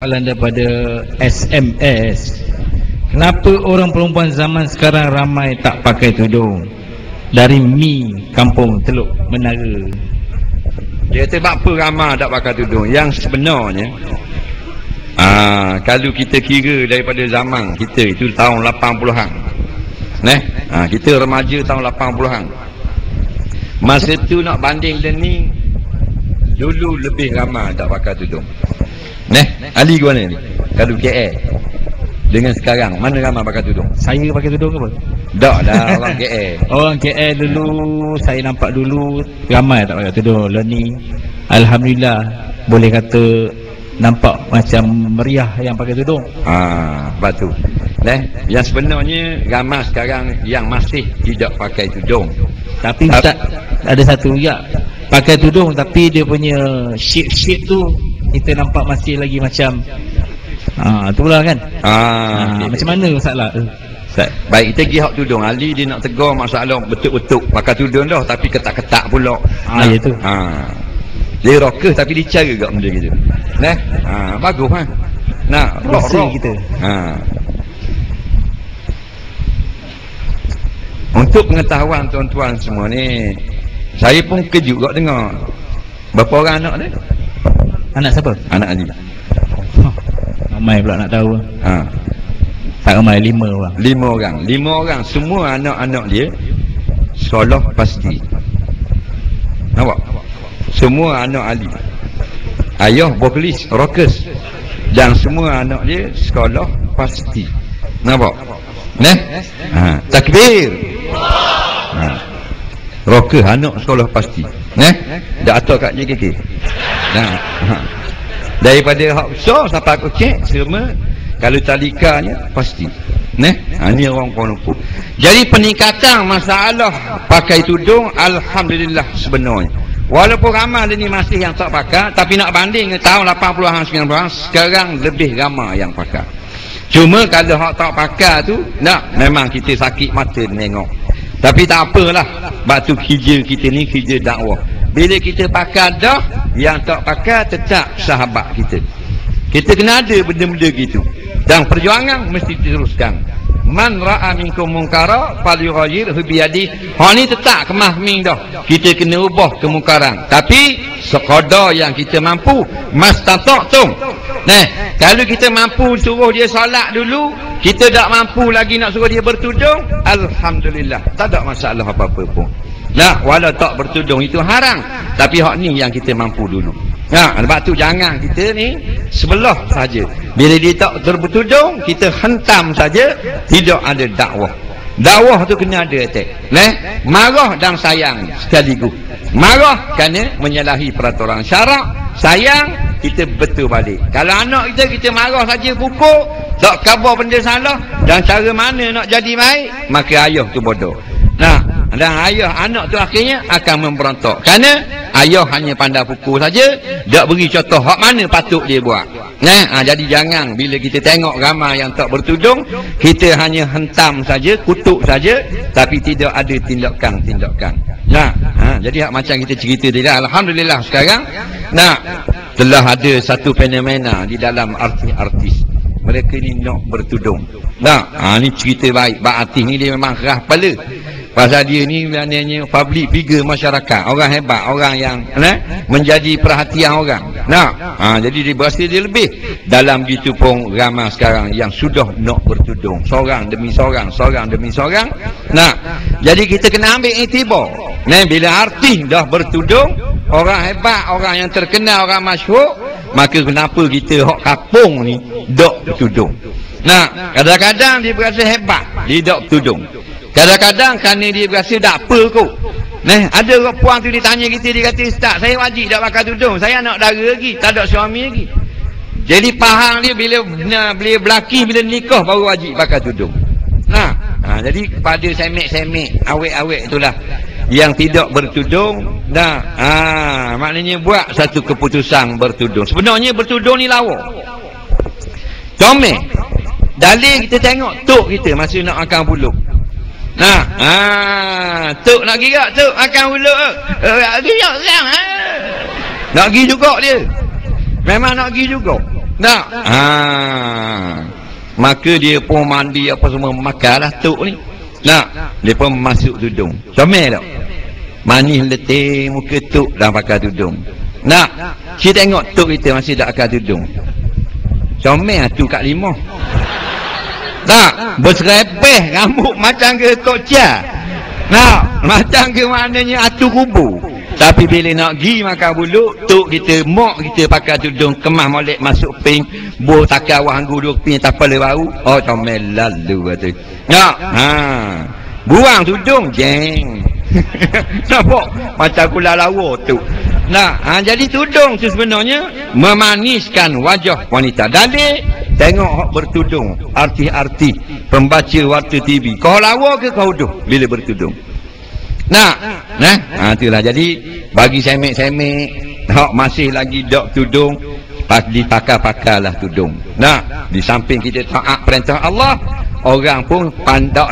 Soalan daripada SMS. Kenapa orang perempuan zaman sekarang ramai tak pakai tudung? Dari Mi, Kampung Teluk Menara. Dia kata apa ramai tak pakai tudung? Yang sebenarnya kalau kita kira daripada zaman kita itu tahun 80-an, kita remaja tahun 80-an, masa tu nak banding dengan ni, dulu lebih ramai tak pakai tudung. Ali ke mana ni? Kalau KL dengan sekarang, mana ramai pakai tudung? Saya pakai tudung ke apa? Tak lah, orang KL. Orang KL dulu, saya nampak dulu ramai tak pakai tudung. Learning, alhamdulillah, boleh kata nampak macam meriah yang pakai tudung. Batu. Yang sebenarnya ramai sekarang yang masih tidak pakai tudung. Tapi Ustaz, ada satu ya, pakai tudung tapi dia punya shape tu kita nampak masih lagi macam itulah kan. Okay. Macam mana masalah tu? Baik, kita pergi hak tudung. Ali dia nak tegur masalah betul-betul pakai tudung dah tapi ketak-ketak pula. Ya tu. Dia rocker tapi dia cara juga benda gitu. Bagus kan. Rock kita. Untuk pengetahuan tuan-tuan semua ni, saya pun kejut juga dengar. Berapa orang anak dia? Anak siapa? Anak Ali. Ramai pula nak tahu. Tak ramai, 5 orang. 5 orang. 5 orang. Semua anak-anak dia sekolah pasti. Nampak? Semua anak Ali. Ayah vokalis, rockers. Dan semua anak dia sekolah pasti. Nampak? Takbir. Rocker anak sekolah pasti. Dah atur kat JKK. Daripada hak besar sampai aku cek semua, kalau talikanya pasti. Ini orang Kuala Lumpur. Jadi peningkatan masalah pakai tudung alhamdulillah sebenarnya. Walaupun ramai ni masih yang tak pakai, tapi nak banding dengan tahun 80-an 90-an, sekarang lebih ramai yang pakai. Cuma kalau hak tak pakai tu, memang kita sakit mata tengok. Tapi tak apalah, batu kerja kita ni kerja dakwah. Bila kita pakai dah, yang tak pakai tetap sahabat kita. Kita kena ada benda-benda gitu. Dan perjuangan mesti diteruskan. Man ra'a minkum munkara falyughayyirhu biyadihi. Ni tetap kemahming dah. Kita kena ubah kemungkaran. Tapi sekadar yang kita mampu, mastata'tum. Kalau kita mampu suruh dia solat dulu, kita tak mampu lagi nak suruh dia bertudung, alhamdulillah, tak ada masalah apa-apa pun. Walau tak bertudung itu haram, tapi hak ni yang kita mampu dulu. Sebab tu jangan kita ni sebelah saja. Bila dia tak bertudung, kita hentam saja, tidak ada dakwah. Dakwah tu kena ada attack. Marah dan sayang sekaligus. Marah kerana menyalahi peraturan syarak, sayang kita betul balik. Kalau anak kita marah saja, pukul, tak khabar benda salah, dan cara mana nak jadi baik, maka ayah tu bodoh. Dan ayah anak tu akhirnya akan memberontak. Kerana ayah hanya pandai pukul saja, tak beri contoh hak mana patut dia buat. Jadi jangan bila kita tengok ramai yang tak bertudung, kita hanya hentam saja, kutuk saja, tapi tidak ada tindakan-tindakan. Jadi hak macam kita cerita tadi, alhamdulillah sekarang telah ada satu fenomena di dalam artis-artis. Mereka ni nak bertudung. Ni cerita baik. Artis ni dia memang keras kepala. Pasal dia ni maknanya public figure masyarakat, orang hebat, orang yang menjadi perhatian orang. Jadi dia berasa dia lebih. Dalam gitu pun ramai sekarang yang sudah nak bertudung, seorang demi seorang, seorang demi seorang. Jadi kita kena ambil iktibar. Bila artis dah bertudung, orang hebat, orang yang terkenal, orang masyhur, maka kenapa kita hak kapung ni dok bertudung? Kadang-kadang dia berasa hebat, dia dok bertudung. Kadang-kadang kerana dia berasa tak apa kot. Ada orang puan tu dia tanya kita, dia kata, Ustaz, saya wajib tak pakai tudung, saya anak dara lagi, tak ada suami lagi. Jadi faham dia bila berlaki, bila nikah baru wajib pakai tudung. Jadi kepada semek-semek, awet-awet itulah yang tidak bertudung, maknanya buat satu keputusan bertudung. Sebenarnya bertudung ni lawa. Comel. Dalil kita tengok tok kita masa nak angkat bulu. Tok nak girak, tok akan bulu. Girak sekarang. Nak pergi juga dia. Memang nak pergi juga. Nak? Maka dia pun mandi apa semua, makanlah tok ni. Nak? Dia pun masuk tudung. Comel tak? Manis letih muka tok dah pakai tudung. Nak? Kita tengok tok kita masih tak pakai tudung. Comel tu kat limah. Tak? Berserepeh rambut macam ke Tok Cia. Nak? Macam ke maknanya atu kubur. Tapi bila nak pergi makan bulu, tok kita, mak kita pakai tudung, kemas molek masuk ping, buah takar wahanggu dua ping tapal baru. Oh, comel lalu kata. Nak? Buang tudung, jeng. Nampak? Macam kula lawa tu. Nah, jadi tudung tu sebenarnya memaniskan wajah wanita. Dalil tengok hak bertudung, artis-artis, pembaca warta TV. Kau lawa ke kau uduh bila bertudung? Nah, itulah. Jadi bagi semek-semek hak masih lagi dok tudung, dipakai-pakailah tudung. Nah, di samping kita taat perintah Allah, orang pun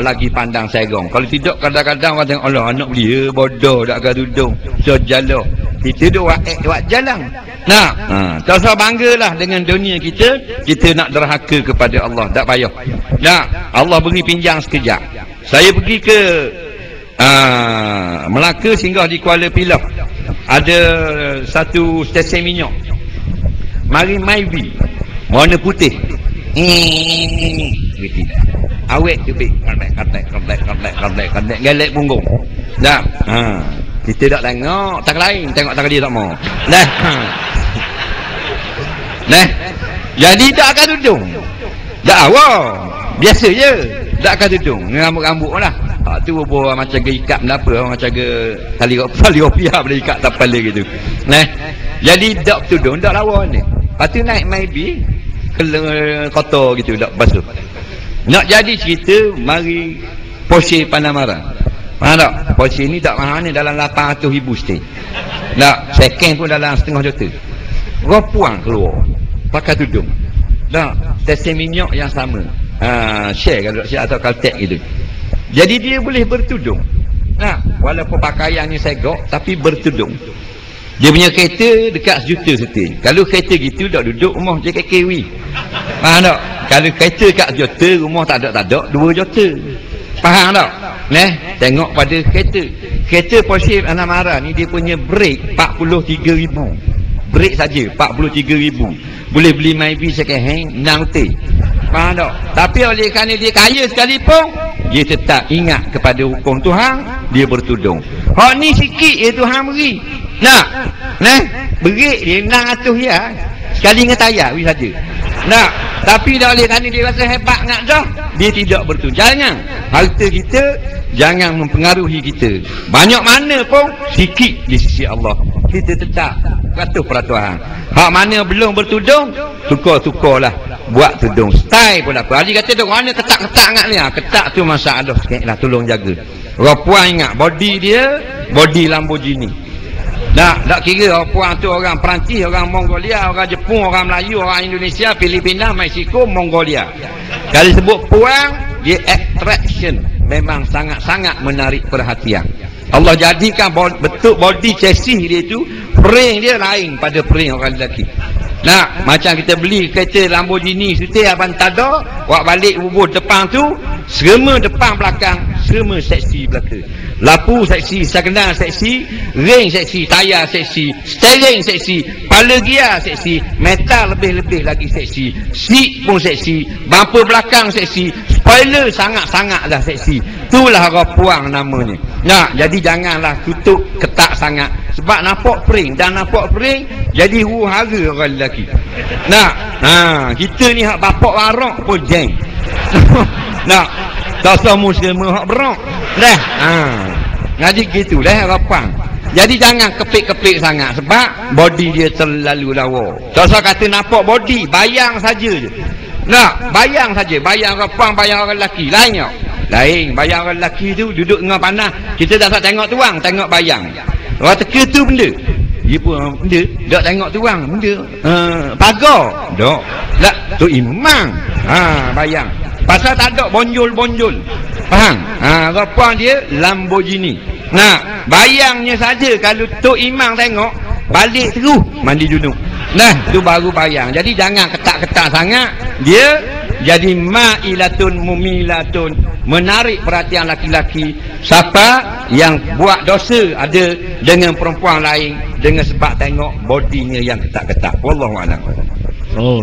lagi pandang serong. Kalau tidak, kadang-kadang orang tengok, Allah anak dia bodoh tak ada tudung, so jaloh. Kita duk buat jalan. Nah, tak usah banggalah dengan dunia kita. Kita nak derhaka kepada Allah, tak payah. Nah, Allah beri pinjang sekejap. Saya pergi ke Melaka, singgah di Kuala Pilah. Ada satu stesen minyak, mari Myvi, warna putih. Awet tu bik, katek, gelek punggung. Dah. Kita tak tengok tak lain, tengok tak dia tak mau. Nah. Jadi tak akan tudung. Tak awak. Biasa je. Tak akan tudung. Rambut-rambut lah. Tu buat macam ke ikat apa, macam ke tali rupiah boleh ikat tapal gitu. Nah. Jadi tak tudung, tak lawa ni. Lepas tu naik maybe kotor gitu, tak basuh. Nak jadi cerita, mari Porsche Panamera. Faham tak? Porsche ni tak mahal ni, dalam 800,000 stay. Tak, second pun dalam setengah juta. Ropuang keluar pakai tudung. Tak, stesen minyak yang sama. Share kalau tak atau Caltech gitu. Jadi dia boleh bertudung. Nah, walaupun pakaiannya segok tapi bertudung. Dia punya kereta dekat sejuta setin. Kalau kereta gitu tak duduk rumah je KKW. Faham tak? Kalau kereta kat sejuta, rumah tak ada 2 juta. Faham tak? Tengok pada kereta. Kereta Porsche Panamera ni dia punya brake 43,000. Brake saja 43,000. Boleh beli Myvi second hand 6 T. Faham tak? Tapi oleh kerana dia kaya sekalipun, dia tetap ingat kepada hukum Tuhan, dia bertudung. Hak ni sikit je Tuhan beri. Nak? Berik dia 600 ya. Sekali dengan tayar wis saja. Nak? Tapi dah oleh kerana dia rasa hebat nak dah, dia tidak bertudung. Jangan harta kita jangan mempengaruhi kita. Banyak mana pun sikit di sisi Allah. Kita tetap patuh peraturan. Hak mana belum bertudung, tukar-tukarlah buat tudung. Style pun apa. Ali kata tu mana ketak-ketak ingat ni. Ketak tu masalah sikitlah, tolong jaga. Orang puan ingat body dia body Lamborghini. Tak kira orang puan tu orang Perancis, orang Mongolia, orang Jepun, orang Melayu, orang Indonesia, Filipina, Mexico, Mongolia. Kalau sebut puan, dia attraction, memang sangat-sangat menarik perhatian. Allah jadikan bentuk body chassis dia tu, frame dia lain pada frame orang lelaki. Nah, macam kita beli kereta Lamborghini setir abang tada, buat balik bubur depan tu, semua depan belakang, semua seksi belakang. Lapu seksi, sakendang seksi, ring seksi, tayar seksi, steering seksi, kepala gear seksi, metal lebih-lebih lagi seksi, seat pun seksi, bumper belakang seksi, spoiler sangat-sangatlah seksi. Itulah rapuang namanya. Nah, jadi janganlah tutup ketat sangat. Sebab nampak pering dan nampak pering jadi huru-hara orang lelaki. Nah, kita ni hak bapak warok pun jeng. Nah, tak semua muslim hak berok. Jadi gitu dah harapan. Jadi jangan kepik-kepik sangat sebab body dia terlalu lawa. Tak usah kata nampak body, bayang saja je. Nah, bayang saja, bayang rapang, bayang orang lelaki. Lainnya. Lain, bayang orang lelaki tu duduk dengan panas. Kita tak usah tengok tuang, tengok bayang. Orang teka tu benda. Dia pun benda, tak tengok tuang, benda. Pagar. Tak. Tak, tu imam. Bayang. Pasal tak ada bonjol-bonjol. Faham? Rapang dia Lamborghini. Nah, bayangnya saja kalau Tok Imam tengok, balik terus mandi junub. Nah, tu baru bayang. Jadi jangan ketat-ketat sangat. Dia jadi ma'ilatun mumilatun, menarik perhatian laki-laki. Siapa yang buat dosa ada dengan perempuan lain dengan sebab tengok bodinya yang ketat-ketat. Wallahu a'lam. Oh.